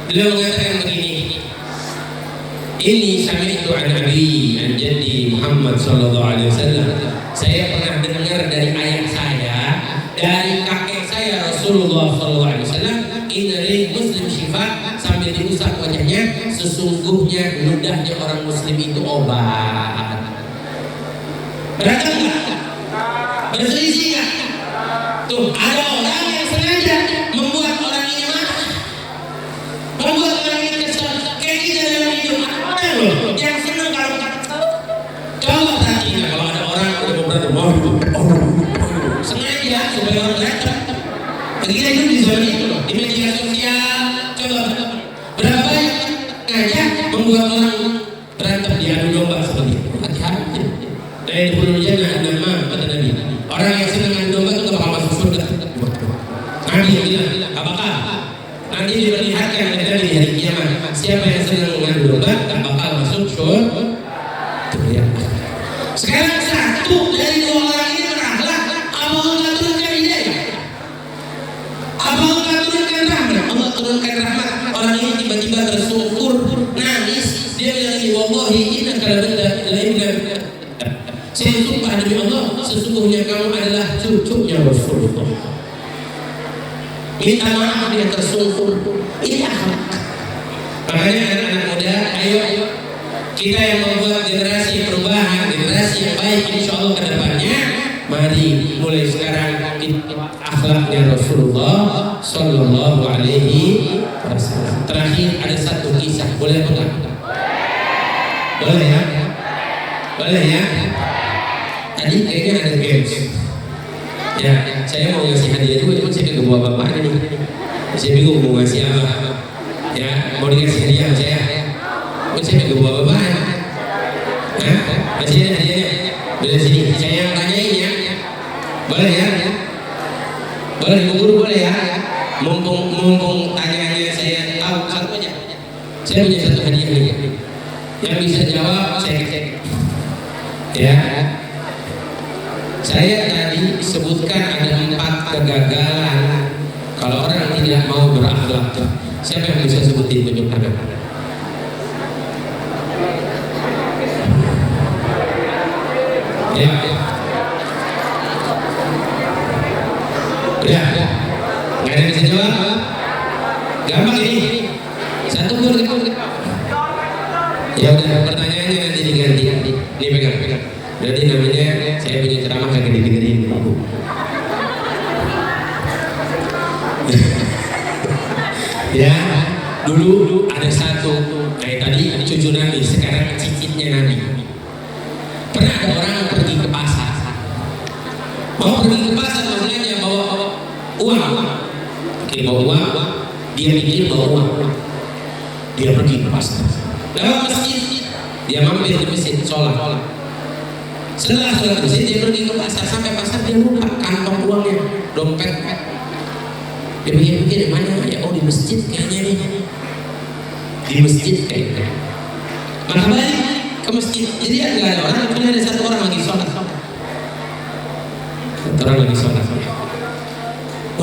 Beliau mengatakan begini, ini sami'tu an Nabi an jaddi Muhammad sallallahu alaihi wasallam. Saya pernah dengar dari ayah saya, dari kakek saya Rasulullah sallallahu alaihi wasallam, inna muslim syifa, sambil diusap wajahnya, sesungguhnya ludahnya orang muslim itu obat. Berantem nggak? Berselisih nggak? Tuh ada orang yang sengaja membuat orang ini marah, membuat orang ini kesal. Kayak kita dalam hidup ada loh yang senang kalau kita kesal. Coba perhatiin kalau ada orang udah mau berantem, sengaja supaya orang berantem. Kita hidup di zona itu loh, di media sosial. Coba berapa banyak sengaja membuat orang berantem diadu domba seperti itu. Hati-hati. Dari dulu jannah nama kata Nabi. Orang yang senang adu domba itu gak bakal masuk surga. Nabi yang bilang, apakah nanti diperlihatkan oleh Nabi di hari kiamat siapa yang senang mengadu domba tak bakal masuk surga. Sekarang satu dari dua orang ini berakhlak, apa Allah turunkan hidayah? Apa Allah turunkan rahmat? Allah turunkan rahmat. Orang ini tiba-tiba tersungkur, nangis. Dia bilang, wallahi innaka la saya sumpah demi Allah, sesungguhnya kamu adalah cucunya Rasulullah. Minta maaf dia tersungkur. Ini akhlak. Makanya anak-anak muda, ayo kita yang membuat generasi perubahan, generasi yang baik insya Allah ke depannya. Mari mulai sekarang akhlaknya Rasulullah Sallallahu Alaihi Wasallam. Terakhir ada satu kisah, boleh enggak? Boleh ya? Boleh ya? Tadi kayaknya ada games. Ya, saya mau ngasih hadiah juga, cuma saya kagak bawa bapaknya nih. Saya bingung mau ngasih apa. Ya, mau dikasih hadiah sama saya. Saya kagak bawa bapaknya. Hah? Masih ada hadiahnya? Dari sini, saya yang tanyain ya. Boleh ya? Boleh, Ibu Guru boleh ya? Mumpung tanyanya saya tahu satu aja. Saya punya satu hadiah nih. Yang bisa jawab saya cek. Ya. Saya tadi sebutkan ada 4 kegagalan kalau orang tidak mau berakhlak. Siapa yang bisa sebutin, tunjuk tangan? Ya. Ya. Nggak ada yang bisa jawab? Gampang ini. Satu pun. Ya udah, pertanyaannya nanti diganti. Ini pegang. Berarti namanya saya punya ceramah kagak didengerin Ibu. Ya, dulu ada satu kayak tadi cucu Nabi, sekarang cicitnya Nabi. Pernah ada orang pergi ke pasar. Mau pergi ke pasar belanja bawa uang. Oke, bawa uang. Dia pikir bawa uang. Dia pergi ke pasar. Lewat masjid, dia mampir di masjid sholat. Setelah sholat masjid dia pergi ke pasar, sampai pasar dia lupa kantong uangnya, dompet. Dia pikir-pikir mana ya? Oh di masjid kayaknya nih. Di masjid kayaknya. Maka balik ke masjid. Jadi nggak ada orang, cuma ada satu orang lagi sholat. Satu orang lagi sholat.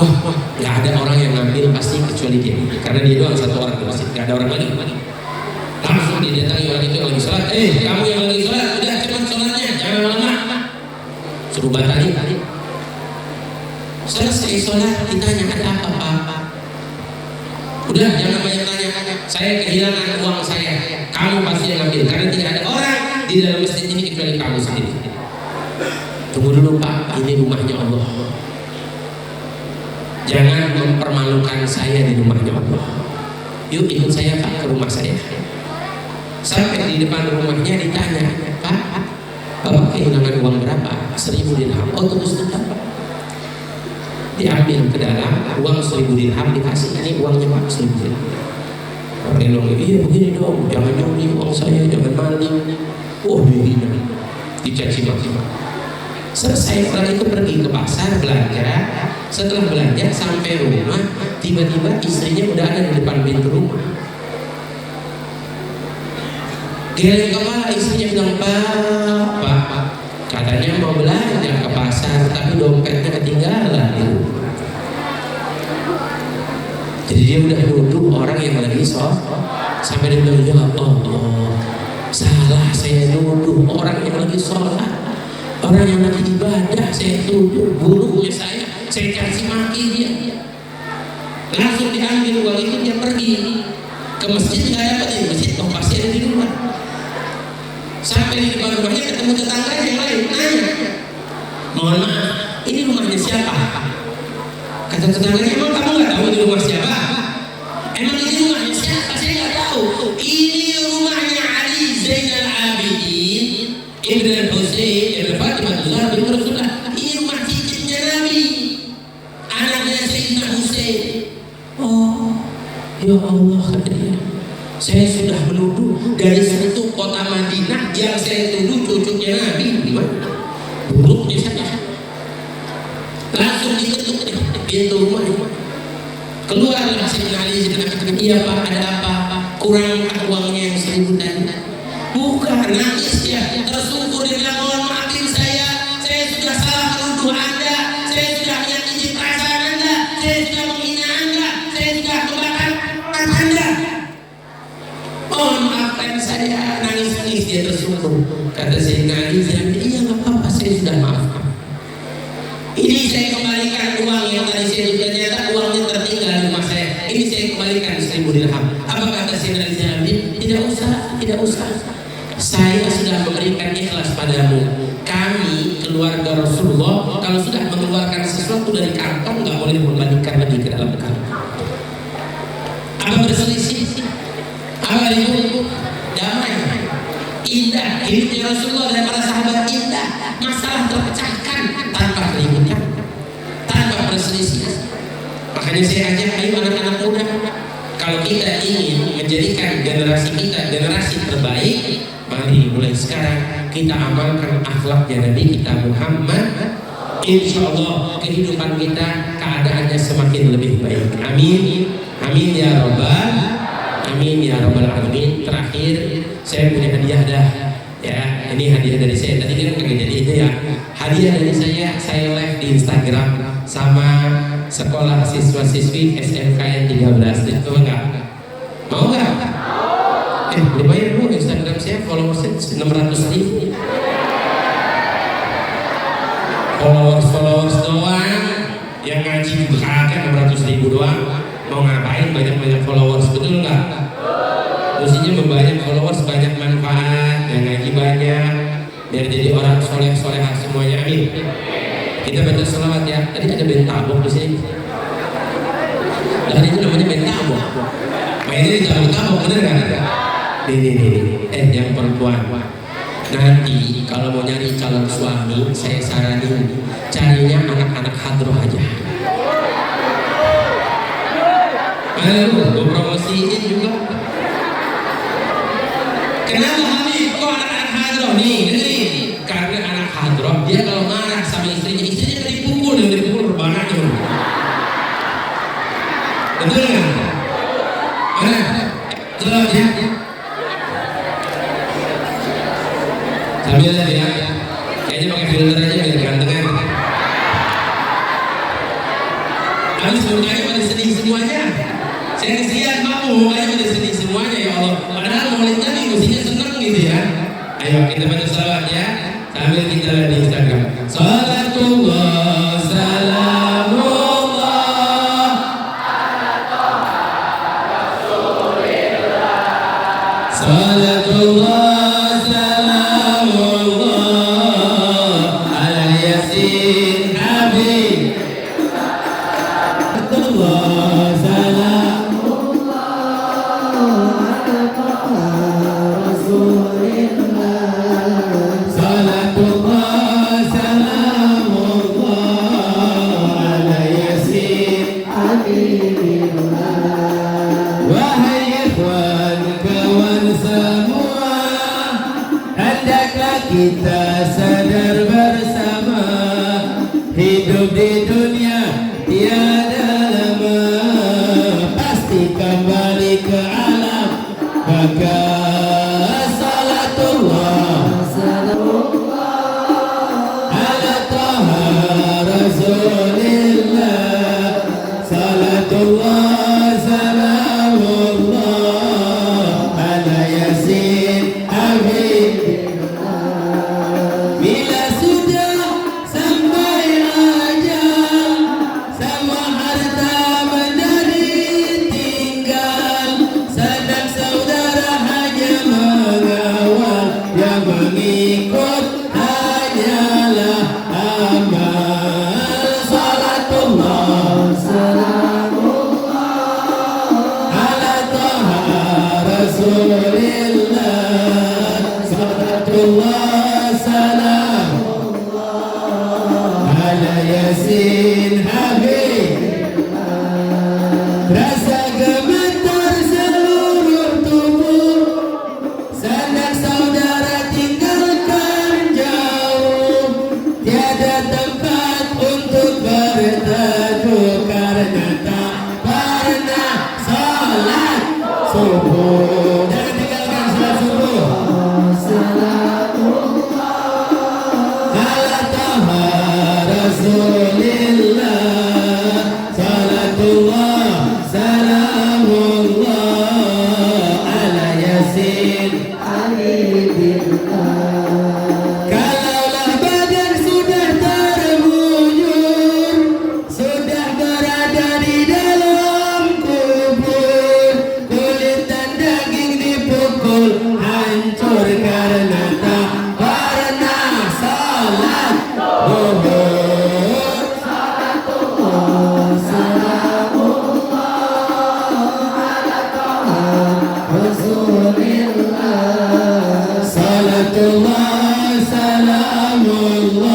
Wah, nggak ada orang yang ngambil pasti kecuali dia. Karena dia doang satu orang di masjid, nggak ada orang lagi. Langsung didatangi orang itu yang lagi sholat. Kamu yang lagi sholat, udah cepat sholatnya, jangan lama. Suruh batalin. Selesai sholat ditanya ada apa? Udah jangan banyak tanya. Saya kehilangan uang saya. Kamu pasti yang ambil karena tidak ada orang di dalam masjid ini kecuali kamu sendiri. Tunggu dulu Pak, ini rumahnya Allah. Jangan mempermalukan saya di rumahnya Allah. Yuk ikut saya Pak ke rumah saya. Sampai di depan rumahnya ditanya, Pak, Bapak kehilangan uang berapa? 1.000 dirham. Oh tunggu sebentar Pak. Diambil ke dalam uang 1.000 dirham, dikasih ini uangnya Pak 1.000 dirham. Orang yang bilang, iya begini dong, jangan nyuri uang saya, jangan maling. Oh dihina, dicaci maki. Selesai orang itu pergi ke pasar belanja. Setelah belanja sampai rumah, tiba-tiba istrinya udah ada di depan pintu rumah. Geleng kepala, istrinya bilang, Pak, katanya mau belanja ke pasar, tapi dompetnya ketinggalan di rumah. Jadi dia udah nuduh orang yang lagi sholat. Sampai dia bilang, ya Allah, salah saya nuduh orang yang lagi sholat, orang yang lagi ibadah saya tuduh, gurunya saya caci maki dia. Langsung diambil uang itu, dia pergi ke masjid, nggak dapat di masjid, pasti ada di rumah. Sampai di depan rumahnya ketemu tetangganya yang lain, nanya, mohon maaf, ini rumahnya siapa? Kata tetangganya, emang kamu nggak tahu ini rumah siapa? Emang ini rumahnya siapa? Saya nggak tahu. Ini rumahnya Ali Zainal Abidin Ibn Al-Husain Ibn Fatimah bin Rasulullah. Ini rumah cicitnya Nabi, anaknya Sayyidina Husain. Oh, ya Allah, katanya, saya sudah menuduh dari satu kota Madinah yang saya tuduh cucunya Nabi. Gimana? Buruknya saja. Langsung diketuk pintu rumah. Keluarlah Sayyidina Ali, iya Pak, ada apa? Kurang uangnya yang 1.000 tadi. Bukan, nangis ya, tersungkur dia, mohon maafin saya sudah salah menuduh Anda, saya sudah menyakiti perasaan Anda, saya sudah menghina Anda, saya sudah membakar Anda. Mohon maafkan saya, nangis-nangis dia tersungkur. Kata Sayyidina Ali, iya nggak apa-apa, saya sudah maafkan. Ini saya kembalikan uang yang tadi saya sudah, ternyata uangnya tertinggal di rumah saya. Ini saya kembalikan 1.000 dirham. Apa kata Sayyidina Ali? Tidak usah. Saya sudah memberikan ikhlas padamu. Kami keluarga Rasulullah kalau sudah mengeluarkan sesuatu dari kantong nggak boleh membalikan lagi ke dalam kantong. Apa berselisih? Apa itu? Damai, indah. Hidupnya Rasulullah dan para sahabat indah. Masalah terpecahkan tanpa keributan, tanpa perselisihan. Makanya saya ajak, ayo anak-anak muda, kalau kita ingin menjadikan generasi kita generasi terbaik, mari mulai sekarang kita amalkan akhlaknya Nabi kita Muhammad. Insya Allah kehidupan kita keadaannya semakin lebih baik. Amin, amin ya robbal, amin ya robbal alamin. Terakhir saya punya hadiah dah. Ya, ini hadiah dari saya. Tadi kan kagak jadi itu ya. Hadiah dari saya live di Instagram sama sekolah siswa-siswi SMK yang 13. Itu enggak? Mau enggak? Lumayan bu, Instagram saya followersnya 600.000. Followers doang, yang ngaji kagak 600.000 doang. Mau ngapain banyak-banyak followers, betul enggak? Mestinya membanyak followers, banyak manfaat, yang ngaji banyak, biar jadi orang soleh-solehah semuanya. Amin. Kita baca selawat ya. Tadi ada bentabok di sini. Dan itu namanya bentabok. Mainnya di tabok-tabok, bener kan? Nih. Yang perempuan. Nanti kalau mau nyari calon suami, saya saranin carinya anak-anak hadroh aja. Ayo, gue promosiin juga. Kenapa Habib kok anak-anak hadroh nih? Karena anak hadroh dia kalau marah sama istrinya kan dipukul, yang dipukul berbananya. Betul nggak? Mana? Jelas ya. Sambil lihat ya. Kayaknya pakai filter aja biar gantengan. Habis mukanya pada sedih semuanya. Saya kesian kamu, mukanya pada sedih semuanya ya Allah. Padahal maulid tadi mestinya senang gitu ya. Ayo kita baca salawat ya. Sambil kita lihat di Instagram. Salatullah salamullah salatullah salamullah ala yasin habib. Salatullah salamullah ala rasulillah. Salatullah salamullah ala yasin habibillah. Wahai ikhwan kawan semua, hendaklah kita sadar bersama, hidup di dunia tiada lama, pasti kembali ke alam. Maka salatullah ala taha rasulillah. Salatullah salamullah ala yasin habibillah. Bila sudah sampai ajal, semua harta menjadi tinggal, sanak saudara hanya Rasulillah, salatullah salamullah ala Yasin Habib. Rasa gemetar seluruh tubuh, sanak saudara tinggalkan jauh, tiada tempat untuk berteduh karena tak pernah salat subuh. Jangan tinggalkan salat subuh. Ala Taha Rasulillah, salatullah salamullah ala Yasin. Kalaulah badan sudah terbujur, sudah berada di dalam kubur, kulit dan daging dipukul hancur karena tak pernah salat zuhur. Salatullah salamullah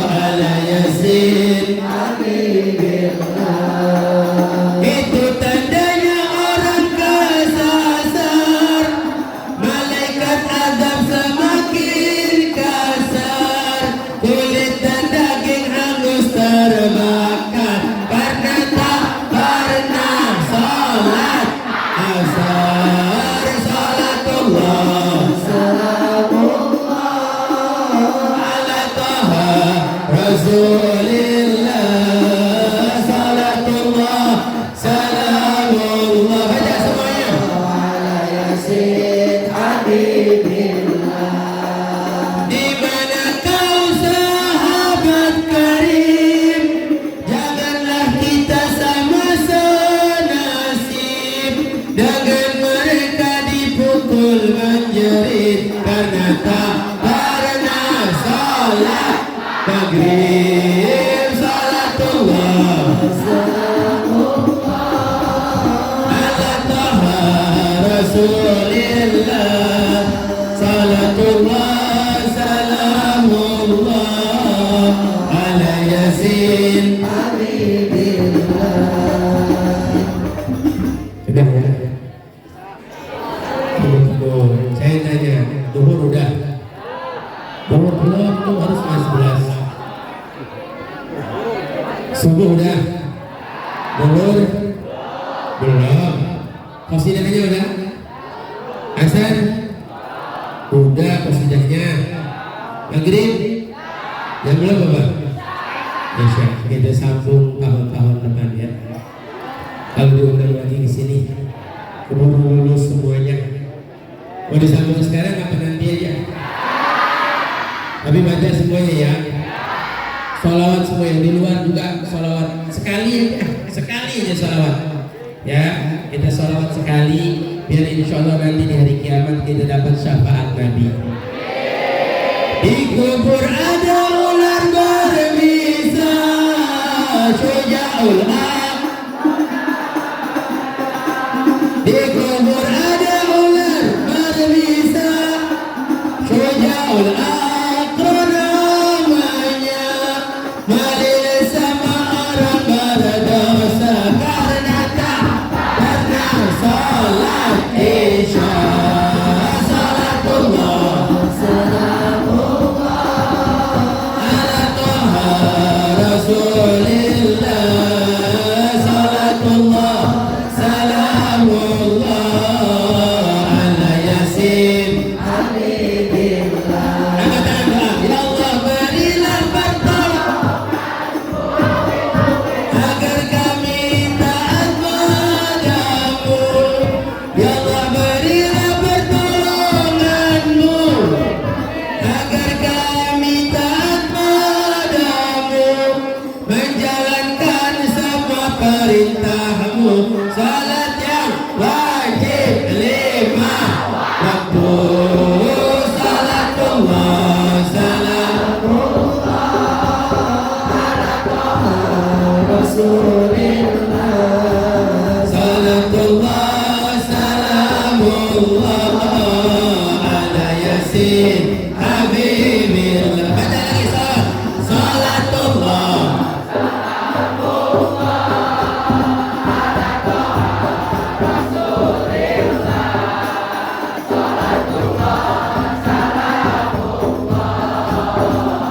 ala Yasin. Itu tandanya orang kesasar, malaikat azab semakin kasar, kulit dan daging hangus terbakar karena tak pernah salat asar. Salatullah ala Taha Rasulillah, salatullah salamullah. Baca semuanya. Di mana kau sahabat karim, janganlah kita sama senasib dengan mereka dipukul menjerit karena tak pernah salat maghrib. Salatullah ala Taha Rasulillah, salatullah salamullah ala Yasin. Sudah ya? Saya tanya, duhur udah? Duhur belum, itu harus jam 11. Subuh udah? Duhur? Belum. Qasidahnya udah? Asar? Udah qasidahnya. Maghrib? Yang belum apa? Insya kita sambung tahun-tahun depan ya. Kalau diundang lagi di sini, keburu lulus semuanya. Mau disambung sekarang apa nanti aja? Tapi baca semuanya ya. Salawat semua yang di luar juga salawat sekali aja salawat. Ya, kita salawat sekali biar insya Allah nanti di hari kiamat kita dapat syafaat Nabi. Di kubur ada ular berbisa, syuja'ul aq. Di kubur ada ular berbisa, syuja'ul aq namanya. Mari sama orang berdosa karena tak pernah salat isya. Salatullah ala Taha Rasulillah, salatullah salamullah ala Yasin. Angkat tangan, ya Allah berilah pertolongan agar kami taat padamu. Ya Allah berilah pertolonganmu agar kami taat padamu, menjalankan semua perintahmu. Salat yang wajib yasin habibillah. Baca lagi salatullah.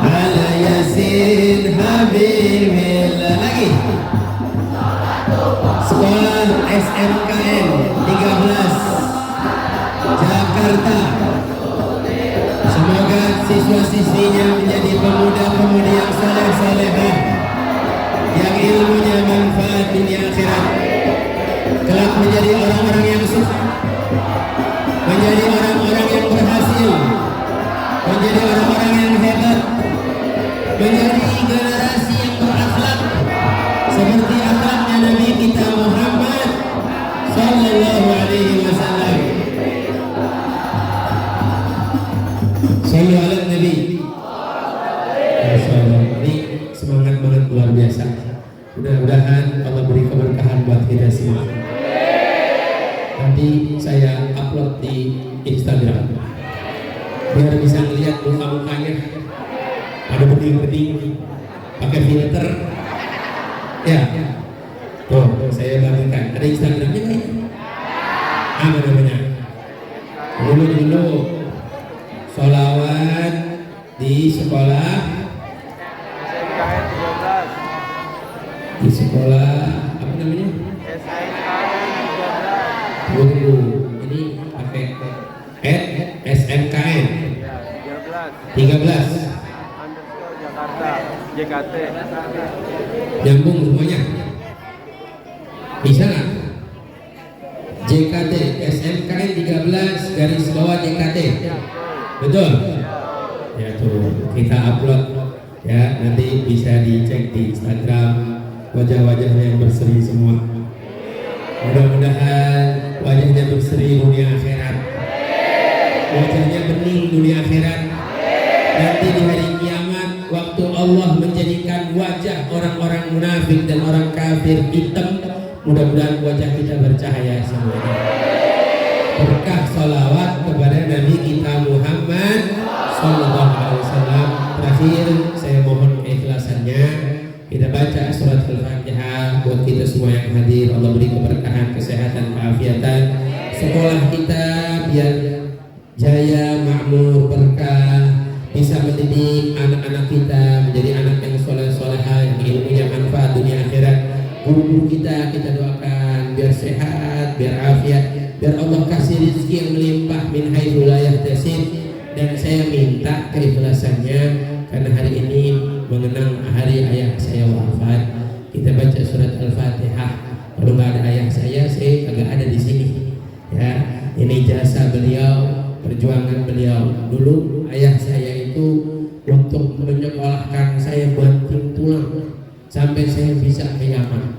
Ala yasin habibillah. Lagi. Sekolah SMKN 13 Jakarta. Semoga siswa-siswinya menjadi pemuda-pemudi yang saleh-salehah, yang ilmunya manfaat dunia akhirat, kelak menjadi orang-orang yang sukses, menjadi orang-orang yang berhasil, menjadi orang-orang yang hebat, menjadi generasi yang berakhlak seperti akhlaknya Nabi kita Muhammad sallallahu alaihi wasallam. Sallu ala Nabi. Masyaallah, ini semangat banget luar biasa. Mudah-mudahan Allah beri keberkahan buat kita semua. Nanti saya upload di Instagram biar bisa melihat muka-mukanya, ada bening-bening, pakai filter. Ya, tuh saya bagikan. Ada Instagramnya nggak? Apa namanya? Dulu sholawat di sekolah. Di sekolah apa namanya? Tunggu, ini pakai SMKN 13 Jakarta JKT. nyambung semuanya, bisa nggak? JKT SMKN 13 garis bawah JKT, betul? Ya tuh kita upload ya, nanti bisa dicek di Instagram. Wajah-wajahnya yang berseri semua, mudah-mudahan wajahnya berseri dunia akhirat, wajahnya bening dunia akhirat. Nanti di hari kiamat waktu Allah menjadikan wajah orang-orang munafik dan orang kafir hitam, mudah-mudahan wajah kita bercahaya semuanya. Berkah salawat kepada Nabi kita Muhammad sallallahu alaihi wasallam. Terakhir saya mohon keikhlasannya, kita baca surat Al-Fatihah buat kita semua yang hadir. Allah beri keberkahan, kesehatan, keafiatan. Sekolah kita biar jaya, makmur, berkah, bisa mendidik anak-anak kita menjadi anak yang soleh-solehah, yang ilmunya manfaat dunia akhirat. Guru kita doakan biar sehat, biar afiat, biar Allah kasih rezeki yang melimpah min haitsu la yahtasib. Dan saya minta keikhlasannya karena hari ini mengenang hari ayah saya wafat. Kita baca surat Al-Fatihah. Kalau nggak ada ayah saya agak ada di sini. Ya, ini jasa beliau, perjuangan beliau. Dulu ayah saya itu untuk menyekolahkan saya banting tulang sampai saya bisa ke Yaman.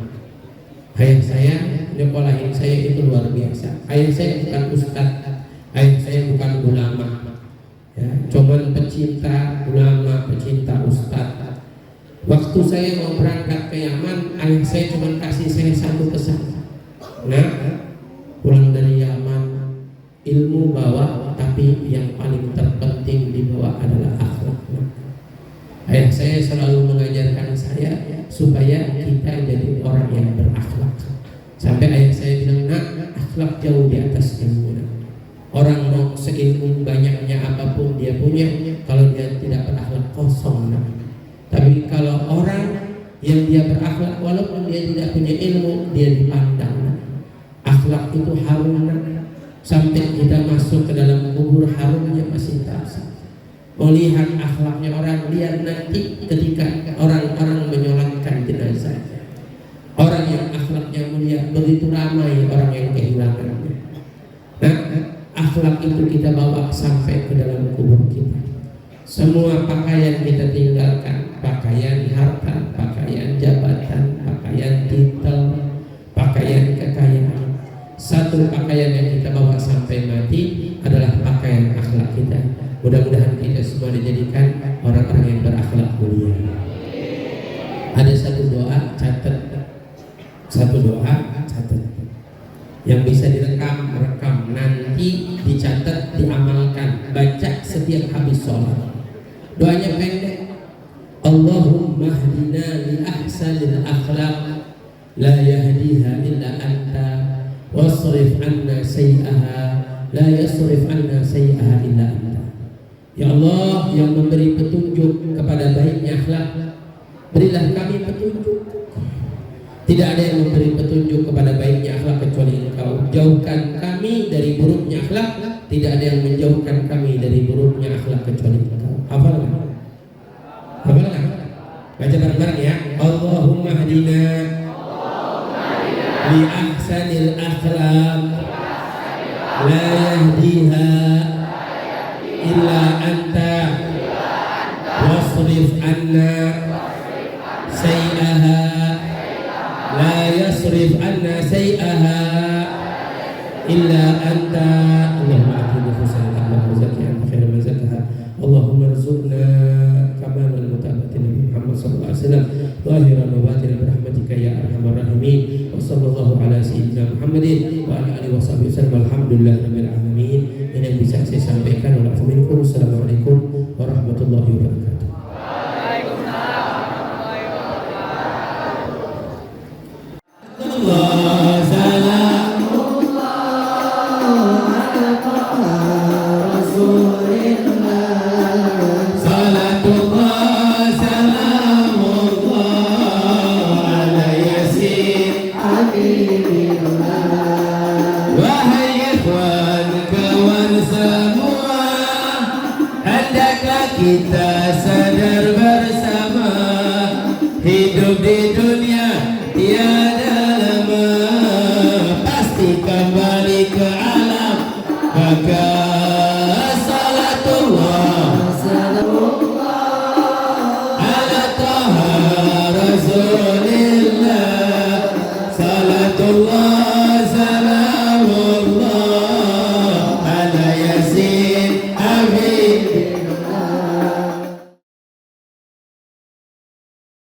Ayah saya nyekolahin saya itu luar biasa. Ayah saya bukan ustadz, ayah saya bukan ulama, ya, cuman pecinta ulama, pecinta ustadz. Waktu saya mau berangkat ke Yaman, ayah saya cuma kasih saya satu pesan. Nah, pulang dari Yaman, ilmu bawa, tapi yang paling terpenting dibawa adalah akhlak. Ayah saya selalu mengajarkan saya supaya kita jadi orang yang berakhlak. Sampai ayah saya bilang, nak, akhlak jauh di atas ilmu. Orang mau seilmu banyaknya apapun dia punya, kalau dia tidak berakhlak kosong. Nak. Tapi kalau orang yang dia berakhlak, walaupun dia tidak punya ilmu, dia dipandang. Nak. Akhlak itu harum. Nak. Sampai kita masuk ke dalam kubur harumnya masih terasa. Melihat akhlaknya orang, lihat nanti ketika orang-orang menyolatkan jenazah, orang yang akhlaknya mulia, begitu ramai orang yang kehilangannya. Nah, akhlak itu kita bawa sampai ke dalam kubur kita. Semua pakaian kita tinggalkan, pakaian harta, pakaian jabatan, pakaian titel, pakaian kekayaan. Satu pakaian yang kita bawa sampai mati adalah pakaian akhlak kita. Mudah-mudahan kita semua dijadikan orang-orang yang berakhlak mulia. Ada satu doa, catat. Satu doa, catat. Yang bisa direkam, nanti dicatat, diamalkan. Baca sholat. Doanya pendek. Allahumma hdina li ahsanil akhlaq la yahdiha illa anta wasrif anna sayyi'aha la yasrif anna sayyi'aha illa anta. Ya Allah yang memberi petunjuk kepada baiknya akhlak, berilah kami petunjuk. Tidak ada yang memberi petunjuk kepada baiknya akhlak kecuali Engkau. Jauhkan kami dari buruknya akhlak. Tidak ada yang menjauhkan kami dari buruknya akhlak kecuali Engkau. Hafal nggak? Hafal nggak? Baca bareng-bareng ya. Allahumma hadina li ahsanil akhlaq la yahdiha illa anta wasrif anna sayyi'aha la yasrif anna sayyi'aha illa anta. Allahumma ati nufusana taqwa wa zakkiha khairan man zakkaha. Allahumma rzuqna kamalan mutaba'ati Nabi Muhammad sallallahu alaihi wasallam zahiran wa batinan bi rahmatika ya arhamar rahimin. Wa sallallahu ala sayyidina Muhammadin wa ala alihi washabihi wasallam. Alhamdulillahirabbil alamin. Ini yang bisa saya sampaikan. Wassalamualaikum warahmatullahi wabarakatuh. Allah salam salatullah salamullah ala yasin habibillah. Wahai ikhwan kawan semua, hendaklah kita sadar bersama, hidup di dunia tiada lama, pasti kembali ke alam. Maka salatullah ala taha rasulillah, salatullah